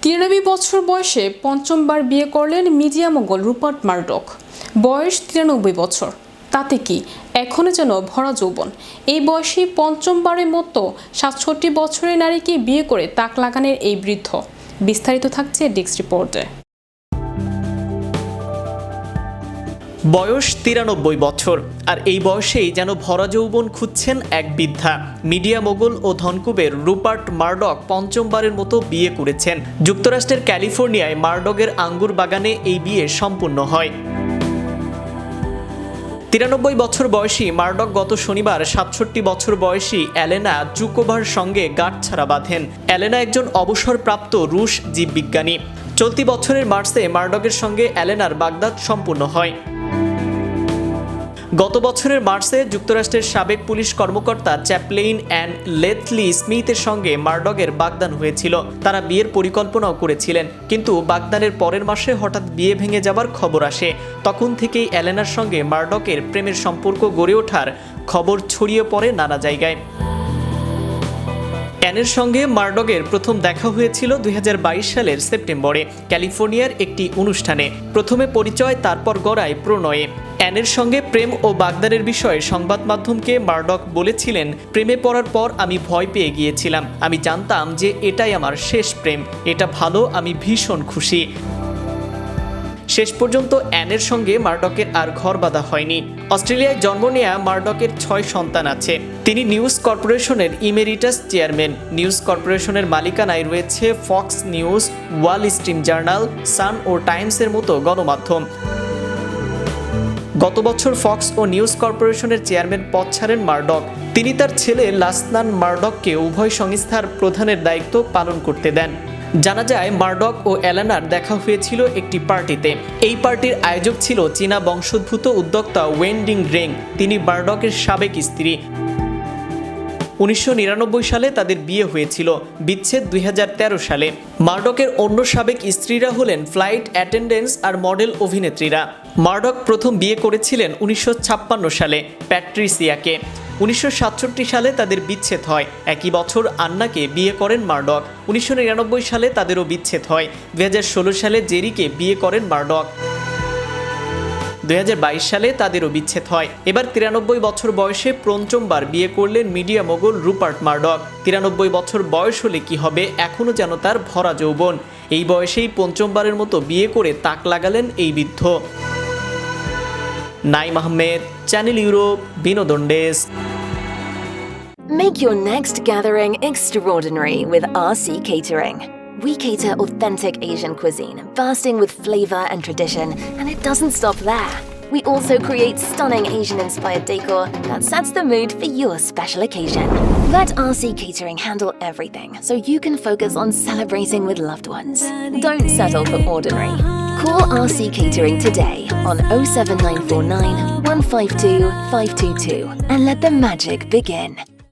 93 বছর বয়সে পঞ্চমবার বিয়ে করলেন মিডিয়া মোগল রুপার্ট মারডক। বয়স 93 বছর, তাতে কি এখনো যেন ভরা যৌবন। এই বয়সে পঞ্চমবারের মতো 67 বছরের নারীকে বিয়ে করে তাক লাগানের এই বৃদ্ধ। বিস্তারিত থাকছে ডেস্ক রিপোর্টে। বয়স 93 বছর, আর এই বয়সেই যেন ভরা যৌবন খুঁজছেন এক বৃদ্ধা। মিডিয়া মোগল ও ধনকুবের রুপার্ট মারডক পঞ্চমবারের মতো বিয়ে করেছেন। যুক্তরাষ্ট্রের ক্যালিফোর্নিয়ায় মারডকের আঙ্গুর বাগানে এই বিয়ে সম্পূর্ণ হয়। 93 বছর বয়সী মারডক গত শনিবার 67 বছর বয়সী এলেনা জুকোভার সঙ্গে গাঁটছড়া বাঁধেন। এলেনা একজন অবসরপ্রাপ্ত রুশ জীববিজ্ঞানী। চলতি বছরের মার্চে মারডকের সঙ্গে এলেনার বাগদাদ সম্পূর্ণ হয়। গত বছরের মার্চে যুক্তরাষ্ট্রের সাবেক পুলিশ কর্মকর্তা চ্যাপলেইন অ্যান্ড লেথলি স্মিথের সঙ্গে মারডকের বাগদান হয়েছিল। তারা বিয়ের পরিকল্পনাও করেছিলেন, কিন্তু বাগদানের পরের মাসে হঠাৎ বিয়ে ভেঙে যাবার খবর আসে। তখন থেকেই এলেনার সঙ্গে মারডকের প্রেমের সম্পর্ক গড়ে ওঠার খবর ছড়িয়ে পড়ে নানা জায়গায়। অ্যানের সঙ্গে মারডকের প্রথম দেখা হয়েছিল 2022 সালের সেপ্টেম্বরে ক্যালিফোর্নিয়ার একটি অনুষ্ঠানে। প্রথমে পরিচয়, তারপর গড়ায় প্রণয়ে। অ্যানের সঙ্গে প্রেম ও বাগদানের বিষয়ে সংবাদ মাধ্যমকে মারডক বলেছিলেন, প্রেমে পড়ার পর আমি ভয় পেয়ে গিয়েছিলাম। আমি জানতাম যে এটাই আমার শেষ প্রেম। এটা ভালো, আমি ভীষণ খুশি। শেষ পর্যন্ত অ্যানের সঙ্গে মারডকের আর ঘর বাঁধা হয়নি। অস্ট্রেলিয়ায় জন্ম নেয়া মারডকের 6 সন্তান আছে। তিনি নিউজ কর্পোরেশনের ইমেরিটাস চেয়ারম্যান। নিউজ কর্পোরেশনের মালিকানায় রয়েছে Fox News, Wall Street Journal, Sun ও টাইমসের মতো গণমাধ্যম। গত বছর ফক্স ও নিউজ কর্পোরেশনের চেয়ারম্যান পদ ছাড়েন মারডক। তিনি তার ছেলে লাসনান মারডককে উভয় সংস্থার প্রধানের দায়িত্ব পালন করতে দেন। জানা যায় মারডক ও এলেনার দেখা হয়েছিল একটি পার্টিতে। এই পার্টির আয়োজক ছিল চীনা বংশোদ্ভূত উদ্যোক্তা ওয়েন্ডিং রেং। তিনি মারডকের সাবেক স্ত্রী। 1999 সালে তাদের বিয়ে হয়েছিল, বিচ্ছেদ 2013 সালে। মারডকের অন্য সাবেক স্ত্রীরা হলেন ফ্লাইট অ্যাটেন্ডেন্টস আর মডেল অভিনেত্রীরা। মারডক প্রথম বিয়ে করেছিলেন 1956 সালে প্যাট্রিসিয়াকে। 1967 সালে তাদের বিচ্ছেদ হয়। একই বছর আন্নাকে বিয়ে করেন মারডক। 1999 সালে তাদেরও বিচ্ছেদ হয়। 2016 সালে জেরিকে বিয়ে করেন মারডক। 2022 সালে তাদেরও বিচ্ছেদ হয়। এবার 93 বছর বয়সে পঞ্চমবার বিয়ে করলেন মিডিয়া মোগল রুপার্ট মারডক। 93 বছর বয়স হলে কি হবে, এখনও যেন তার ভরা যৌবন। এই বয়সেই পঞ্চমবারের মতো বিয়ে করে তাক লাগালেন এই বৃদ্ধ। নাইম আহমেদ, চ্যানেল ইউরোপ, বিনোদন desk. Make your next gathering extraordinary with RC Catering. We cater authentic Asian cuisine, bursting with flavor and tradition, and it doesn't stop there. We also create stunning Asian-inspired decor that sets the mood for your special occasion. Let RC Catering handle everything so you can focus on celebrating with loved ones. Don't settle for ordinary. Call RC Catering today on 07949 152 522 and let the magic begin.